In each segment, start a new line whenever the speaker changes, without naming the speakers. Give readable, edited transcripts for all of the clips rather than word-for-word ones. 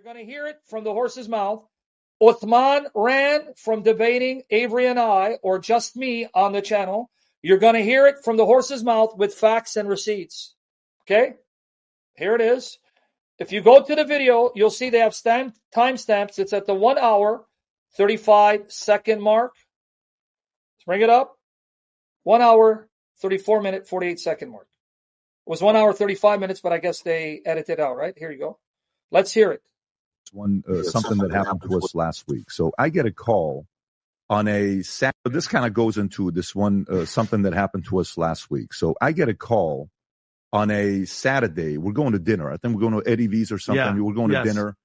going to hear it from the horse's mouth. Uthman ran from debating Avery and I, or just me on the channel. You're going to hear it from the horse's mouth with facts and receipts. Okay? Here it is. If you go to the video, you'll see they have timestamps. It's at the 1 hour, 35 second mark. Let's bring it up. 1 hour, 34 minute, 48 second mark. It was 1 hour, 35 minutes, but I guess they edited it out, right? Here you go. Let's hear it.
Something that happened to us last week. So I get a call on a Saturday. This kind of goes into this one, something that happened to us last week. So I get a call on a Saturday. We're going to dinner. I think we're going to Eddie V's or something. Yeah. We're going to dinner.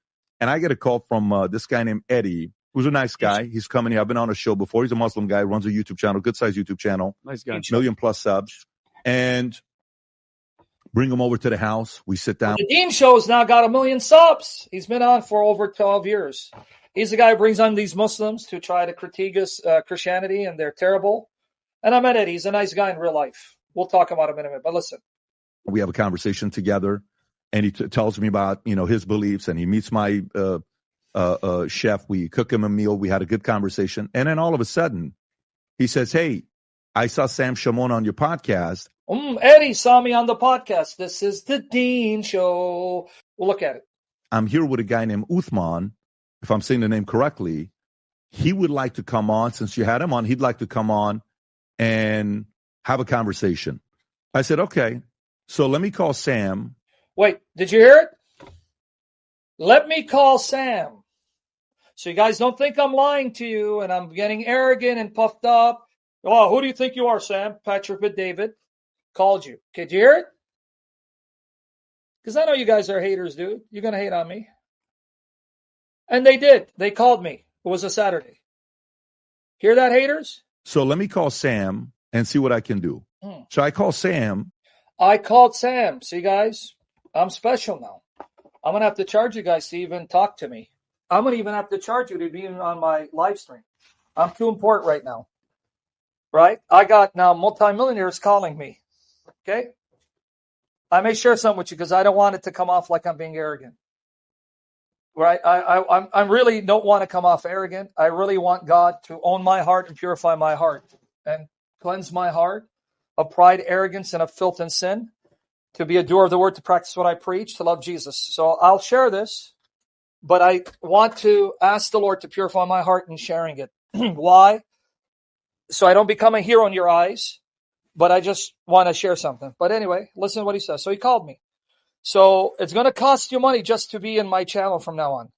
And I get a call from this guy named Eddie, who's a nice guy. He's coming here. I've been on a show before. He's a Muslim guy, runs a YouTube channel, good-sized YouTube channel. Nice guy. 1 million+ subs. And bring him over to the house. We sit down.
The Dean Show's now got 1 million subs. He's been on for over 12 years. He's the guy who brings on these Muslims to try to critique us, Christianity, and they're terrible. And I met Eddie. He's a nice guy in real life. We'll talk about him in a minute. But listen.
We have a conversation together, and he tells me about, his beliefs, and he meets my chef. We cook him a meal. We had a good conversation. And then all of a sudden, he says, hey, I saw Sam Shamoun on your podcast.
Eddie saw me on the podcast. This is the Dean Show. We'll look at it.
I'm here with a guy named Uthman, if I'm saying the name correctly. He would like to come on. Since you had him on, he'd like to come on and have a conversation. I said, okay. So let me call Sam.
Wait, did you hear it? Let me call Sam. So you guys don't think I'm lying to you and I'm getting arrogant and puffed up. Oh, who do you think you are, Sam? Patrick with David called you. Okay, did you hear it? Because I know you guys are haters, dude. You're going to hate on me. And they did. They called me. It was a Saturday. Hear that, haters?
So let me call Sam and see what I can do. So I call Sam.
I called Sam. See, guys, I'm special now. I'm going to have to charge you guys to even talk to me. I'm going to even have to charge you to be on my live stream. I'm too important right now. Right? I got now multimillionaires calling me. Okay? I may share something with you because I don't want it to come off like I'm being arrogant. Right? I really don't want to come off arrogant. I really want God to own my heart and purify my heart and cleanse my heart of pride, arrogance, and of filth and sin, to be a doer of the word, to practice what I preach, to love Jesus. So I'll share this, but I want to ask the Lord to purify my heart in sharing it. Why? So I don't become a hero in your eyes, but I just want to share something. But anyway, listen to what he says. So he called me. So it's going to cost you money just to be in my channel from now on.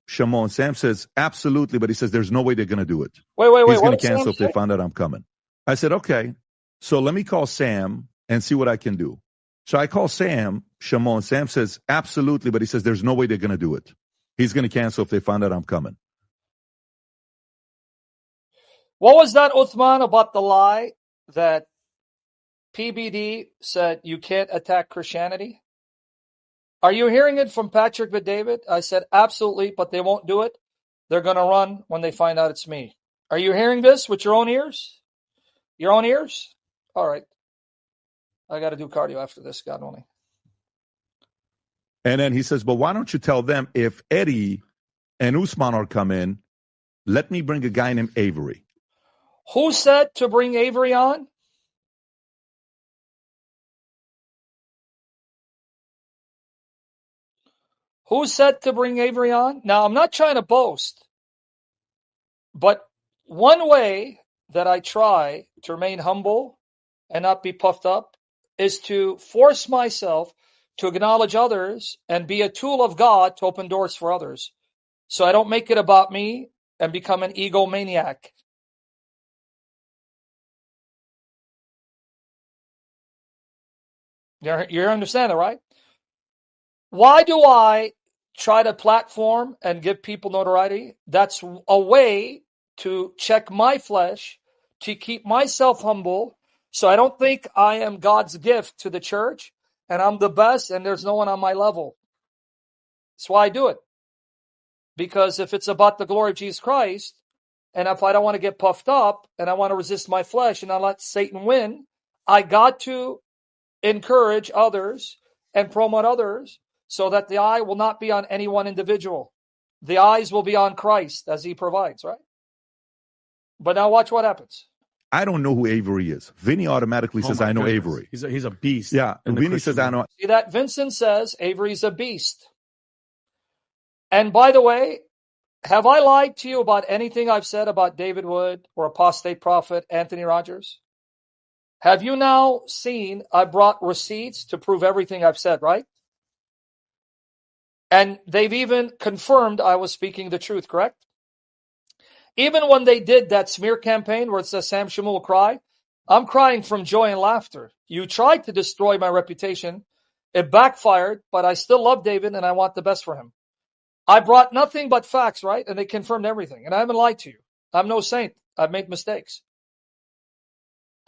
Shamoun, Sam says, absolutely, but he says there's no way they're going to do it.
Wait.
He's going to cancel if they find out I'm coming. I said, okay. So let me call Sam and see what I can do. So I call Sam, Shamoun. Sam says, absolutely, but he says there's no way they're going to do it. He's going to cancel if they find out I'm coming.
What was that, Uthman, about the lie that PBD said you can't attack Christianity? Are you hearing it from Patrick with David? I said, absolutely, but they won't do it. They're going to run when they find out it's me. Are you hearing this with your own ears? Your own ears? All right. I got to do cardio after this, God willing.
And then he says, but why don't you tell them if Eddie and Uthman are coming, let me bring a guy named Avery.
Who said to bring Avery on? Who said to bring Avery on? Now, I'm not trying to boast, but one way that I try to remain humble and not be puffed up is to force myself to acknowledge others and be a tool of God to open doors for others. So I don't make it about me and become an egomaniac. You understand that, right? Why do I try to platform and give people notoriety? That's a way to check my flesh, to keep myself humble, so I don't think I am God's gift to the church and I'm the best and there's no one on my level. That's why I do it. Because if it's about the glory of Jesus Christ, and if I don't want to get puffed up and I want to resist my flesh and not let Satan win, I got to encourage others and promote others so that the eye will not be on any one individual. The eyes will be on Christ as he provides, right? But now watch what happens.
I don't know who Avery is. Vinny automatically says, I know
goodness.
Avery.
He's a beast.
Yeah, and Vinny says, I know.
See that? Vincent says Avery's a beast. And by the way, have I lied to you about anything I've said about David Wood or apostate prophet Anthony Rogers? Have you now seen I brought receipts to prove everything I've said, right? And they've even confirmed I was speaking the truth, correct? Even when they did that smear campaign where it says Sam Shamoun will cry, I'm crying from joy and laughter. You tried to destroy my reputation. It backfired, but I still love David and I want the best for him. I brought nothing but facts, right? And they confirmed everything. And I haven't lied to you. I'm no saint. I've made mistakes.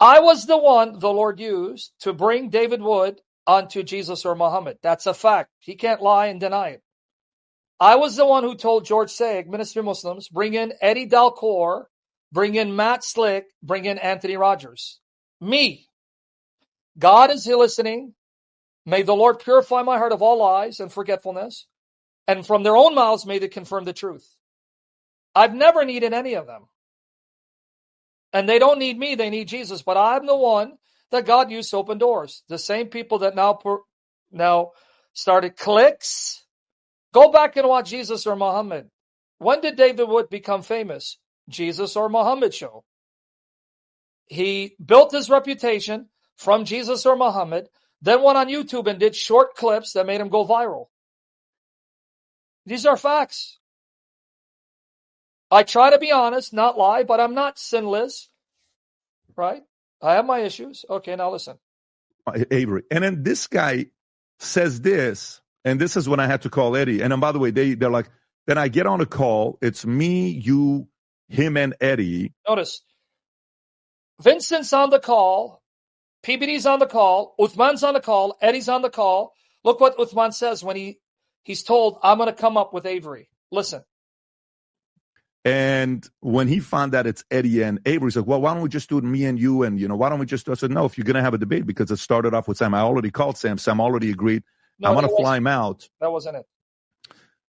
I was the one the Lord used to bring David Wood onto Jesus or Muhammad. That's a fact. He can't lie and deny it. I was the one who told George Saig, Minister of Muslims, bring in Eddie Dalcour, bring in Matt Slick, bring in Anthony Rogers. Me. God is listening. May the Lord purify my heart of all lies and forgetfulness. And from their own mouths may they confirm the truth. I've never needed any of them. And they don't need me, they need Jesus. But I'm the one that God used to open doors. The same people that now started cliques. Go back and watch Jesus or Muhammad. When did David Wood become famous? Jesus or Muhammad show. He built his reputation from Jesus or Muhammad, then went on YouTube and did short clips that made him go viral. These are facts. I try to be honest, not lie, but I'm not sinless, right? I have my issues. Okay, now listen.
Avery. And then this guy says this, and this is when I had to call Eddie. And then, by the way, they're like, then I get on a call. It's me, you, him, and Eddie.
Notice, Vincent's on the call. PBD's on the call. Uthman's on the call. Eddie's on the call. Look what Uthman says when he's told, I'm going to come up with Avery. Listen.
And when he found out it's Eddie and Avery, he's like, well, why don't we just do it me and you? And, why don't we just do it? I said, no, if you're going to have a debate, because it started off with Sam. I already called Sam. Sam already agreed. No, I'm going to fly him out.
That wasn't it.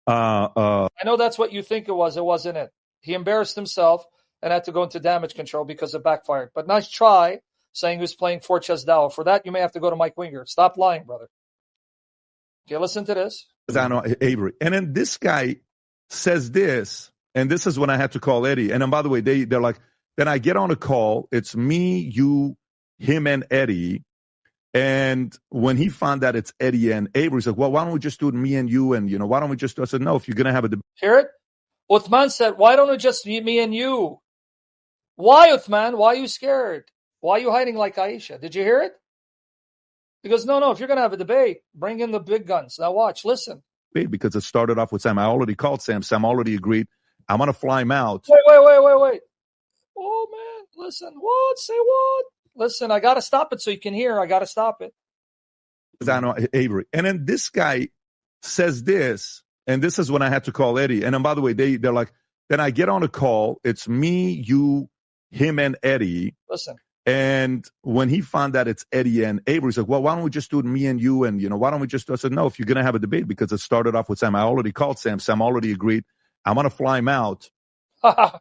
I know that's what you think it was. It wasn't it. He embarrassed himself and had to go into damage control because it backfired. But nice try saying he was playing Fortress Dow. For that, you may have to go to Mike Winger. Stop lying, brother. Okay, listen to this.
I know Avery. And then this guy says this, and this is when I had to call Eddie. And then, by the way, they're like, then I get on a call. It's me, you, him, and Eddie. And when he found out it's Eddie and Avery, he's like, well, why don't we just do it me and you? And, why don't we just do it? I said, no, if you're going to have a debate.
Hear it? Uthman said, why don't we just me and you? Why, Uthman? Why are you scared? Why are you hiding like Aisha? Did you hear it? He goes, no, if you're going to have a debate, bring in the big guns. Now watch, listen.
Because it started off with Sam. I already called Sam. Sam already agreed. I'm going to fly him out.
Wait. Oh, man, listen. What? Say what? Listen, I got to stop it so you can hear. I got to stop it.
I know Avery. And then this guy says this, and this is when I had to call Eddie. And then, by the way, they're like, then I get on a call. It's me, you, him, and Eddie.
Listen.
And when he found out it's Eddie and Avery, he's like, well, why don't we just do it me and you? And, why don't we just do it? I said, no, if you're going to have a debate, because it started off with Sam. I already called Sam. Sam already agreed. I'm going to fly him out. Let's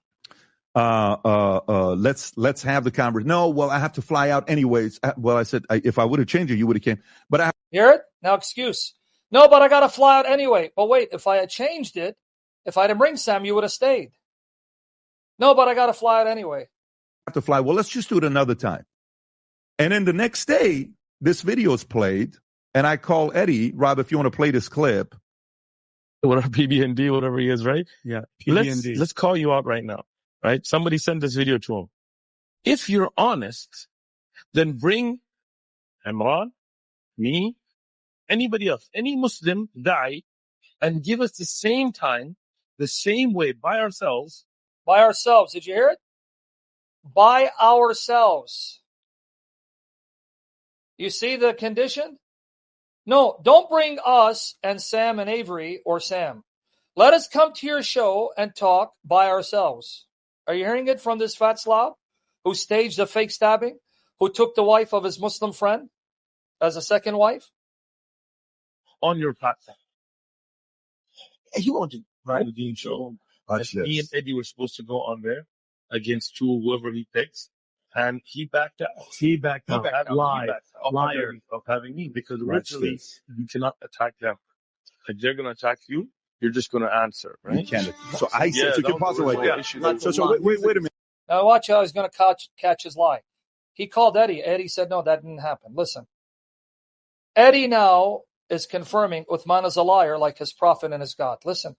have the conversation. No, well, I have to fly out anyways. Well, I said, if I would have changed it, you would have came. But
hear it? Now excuse. No, but I got to fly out anyway. But wait, if I had changed it, if I didn't bring Sam, you would have stayed. No, but I got to fly out anyway.
Have to fly. Well, let's just do it another time. And then the next day, this video is played, and I call Eddie, Rob, if you want to play this clip.
Whatever PBD, whatever he is, right?
Yeah. PBD.
Let's call you out right now, right? Somebody sent this video to him. If you're honest, then bring Imran, me, anybody else, any Muslim guy, and give us the same time, the same way, by ourselves.
By ourselves. Did you hear it? By ourselves. You see the condition? No, don't bring us and Sam and Avery or Sam. Let us come to your show and talk by ourselves. Are you hearing it from this fat slob who staged a fake stabbing, who took the wife of his Muslim friend as a second wife?
On your platform. he wanted right the game show.
Watch
And me and
this.
Eddie were supposed to go on there against whoever he picks, and he backed out.
He backed out. Liar.
Of having me, because
Watch
originally
this.
you cannot attack them. Like they're gonna attack you, you're just gonna answer,
You
right?
can't. So I said,
Yeah,
so you
that
can
was
pause
the
it right
original
there.
issue.
So wait a minute.
Now watch how he's going to catch his lie. He called Eddie. Eddie said, no, that didn't happen. Listen. Eddie now is confirming Uthman is a liar like his prophet and his God. Listen.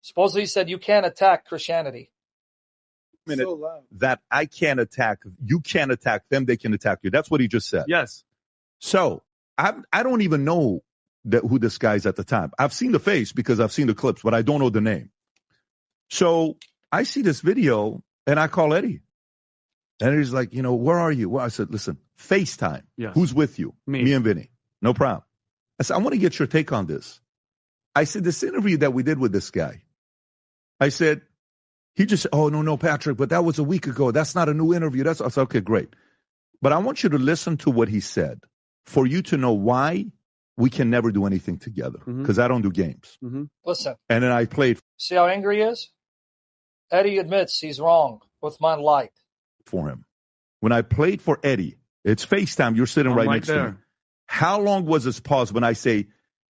Supposedly he said you can't attack Christianity.
Minute, that I can't attack, you can't attack them, they can attack you. That's what he just said.
Yes.
So I don't even know who this guy is at the time. I've seen the face because I've seen the clips, but I don't know the name. So I see this video and I call Eddie. And he's like, where are you? Well, I said, listen, FaceTime.
Yes.
Who's with you?
Me
and Vinny. No problem. I said, I want to get your take on this. I said, this interview that we did with this guy, I said, he just said, oh, no, Patrick, but that was a week ago. That's not a new interview. I said, okay, great. But I want you to listen to what he said for you to know why we can never do anything together, because I don't do games.
Mm-hmm.
Listen.
And then I played.
See how angry he is? Eddie admits he's wrong. Uthman lied.
For him. When I played for Eddie, it's FaceTime. You're sitting right next to me. How long was this pause when I say,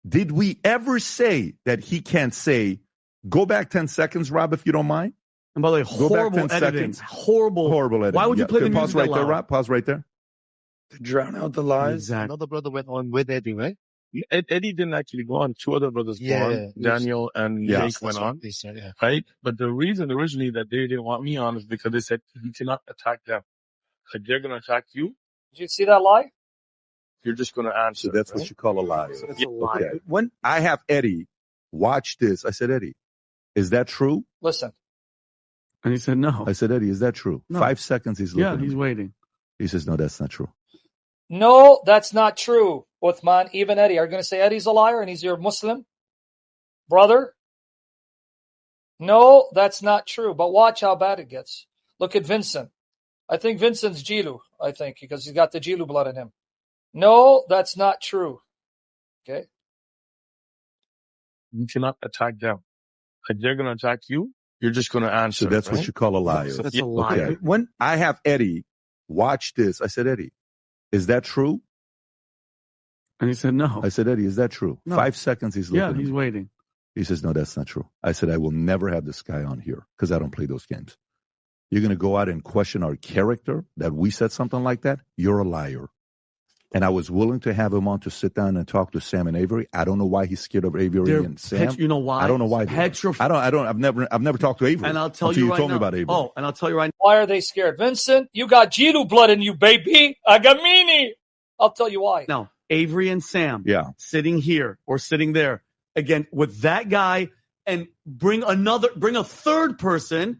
did we ever say that he can't say, go back 10 seconds, Rob, if you don't mind?
And by the way, horrible editing. Horrible editing. Why would you play the music
pause right there, Rob? Pause right there.
To drown out the lies.
Exactly.
Another brother went on with Eddie, right? Eddie didn't actually go on. Two other brothers go on. Daniel and Jake went on.
They said, yeah.
Right? But the reason originally that they didn't want me on is because they said you cannot attack them. Like they're going to attack you.
Did you see that lie?
You're just going to answer.
So that's what you call a lie.
That's a lie.
Okay. When I have Eddie watch this, I said, Eddie, is that true?
Listen.
And he said, no.
I said, Eddie, is that true?
No.
5 seconds he's looking at
he's
me.
waiting.
He says, no, that's not true.
No, that's not true, Uthman. Even Eddie. Are you going to say Eddie's a liar and he's your Muslim brother? No, that's not true. But watch how bad it gets. Look at Vincent. I think Vincent's Jilu, because he's got the Jilu blood in him. No, that's not true. Okay?
You cannot attack them. Like they're going to attack you. You're just going to answer.
So that's what you call a liar.
That's a lie.
Okay. When I have Eddie watch this, I said, Eddie, is that true?
And he said, no.
I said, Eddie, is that true?
No.
5 seconds he's looking at
he's
me.
waiting.
He says, no, that's not true. I said, I will never have this guy on here because I don't play those games. You're going to go out and question our character that we said something like that? You're a liar. And I was willing to have him on to sit down and talk to Sam and Avery. I don't know why he's scared of Avery and Sam.
You know why?
I don't know why. I've never talked to Avery.
And I'll tell you right now.
Told me about Avery.
Oh, and I'll tell you right now.
Why are they scared? Vincent, you got Jilu blood in you, baby. Agamini. I'll tell you why.
Now, Avery and Sam sitting here or sitting there, again, with that guy, and bring a third person.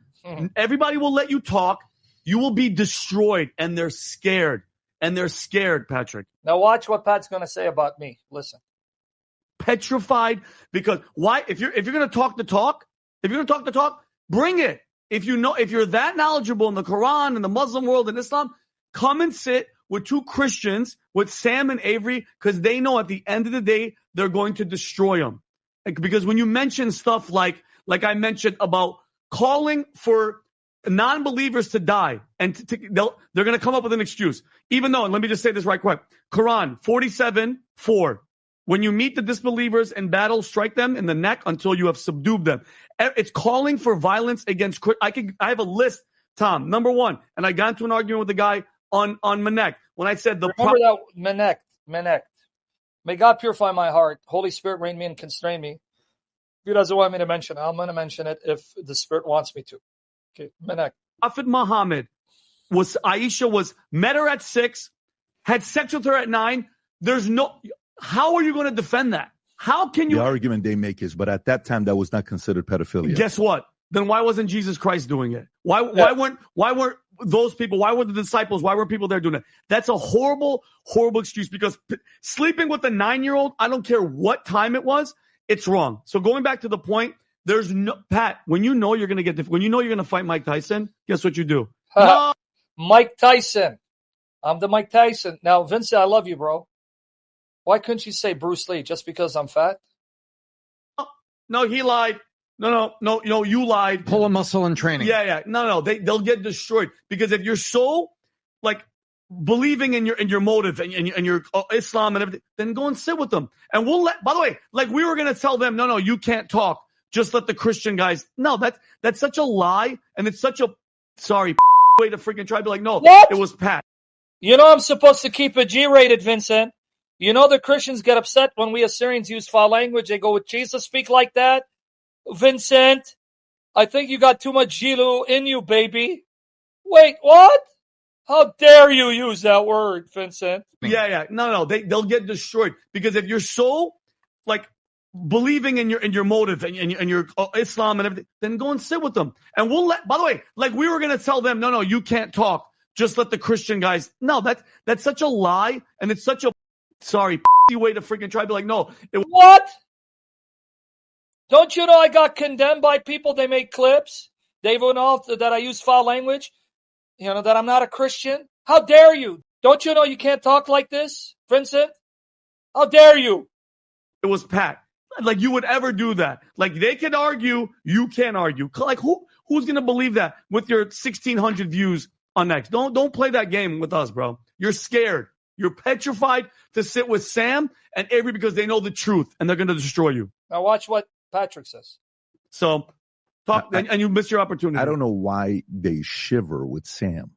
Everybody will let you talk. You will be destroyed, and they're scared. And they're scared, Patrick.
Now watch what Pat's going to say about me. Listen.
Petrified, because why? If you're going to talk the talk, bring it. If you're that knowledgeable in the Quran and the Muslim world and Islam, come and sit with two Christians, with Sam and Avery, because they know at the end of the day they're going to destroy them. Because when you mention stuff like I mentioned about calling for non-believers to die, and they're going to come up with an excuse. Even though, and let me just say this right quick, Quran 47:4. When you meet the disbelievers in battle, strike them in the neck until you have subdued them. It's calling for violence against. I have a list, Tom. Number one, and I got into an argument with the guy on Menek when I said
remember that Menek. May God purify my heart. Holy Spirit reign me and constrain me. If He doesn't want me to mention it, I'm going to mention it if the Spirit wants me to. Okay, Menek.
Prophet Muhammad Aisha met her at 6, had sex with her at 9. How are you going to defend that? How can you?
The argument they make is, but at that time that was not considered pedophilia.
Guess what? Then why wasn't Jesus Christ doing it? Why weren't those people? Why were the disciples? Why were people there doing it? That's a horrible, horrible excuse, because sleeping with a 9-year-old, I don't care what time it was, it's wrong. So going back to the point, there's no, Pat, when you know you're going to fight Mike Tyson, guess what you do? No.
Mike Tyson. I'm the Mike Tyson. Now, Vincent, I love you, bro. Why couldn't you say Bruce Lee just because I'm fat?
No, he lied. No, you lied.
Pull a muscle in training.
Yeah. No, they'll get destroyed because if you're so like believing in your motive and your Islam and everything, then go and sit with them. And we'll by the way, like we were going to tell them, no, you can't talk. Just let the Christian guys. No, that's such a lie. And it's such a, way to freaking try to be like, no,
What?
It was Pat.
You know I'm supposed to keep it G-rated, Vincent. You know the Christians get upset when we Assyrians use foul language. They go, would Jesus speak like that? Vincent, I think you got too much Gilu in you, baby. Wait, what? How dare you use that word, Vincent?
Yeah. No, they'll get destroyed because if you're so like believing in your motive and your Islam and everything, then go and sit with them. And by the way, like we were going to tell them, no, you can't talk. Just let the Christian guys. No, that's such a lie. And it's such a, way to freaking try to be like, no.
What? Don't you know I got condemned by people? They made clips. They went off that I use foul language. You know, that I'm not a Christian. How dare you? Don't you know you can't talk like this, Vincent? How dare you?
It was Pat. Like you would ever do that. Like they can argue, you can't argue. Like who's going to believe that with your 1,600 views on X? Don't play that game with us, bro. You're scared. You're petrified to sit with Sam and Avery because they know the truth and they're going to destroy you.
Now watch what Patrick says.
So talk, and you miss your opportunity.
I don't know why they shiver with Sam.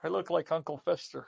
I look like Uncle Fester.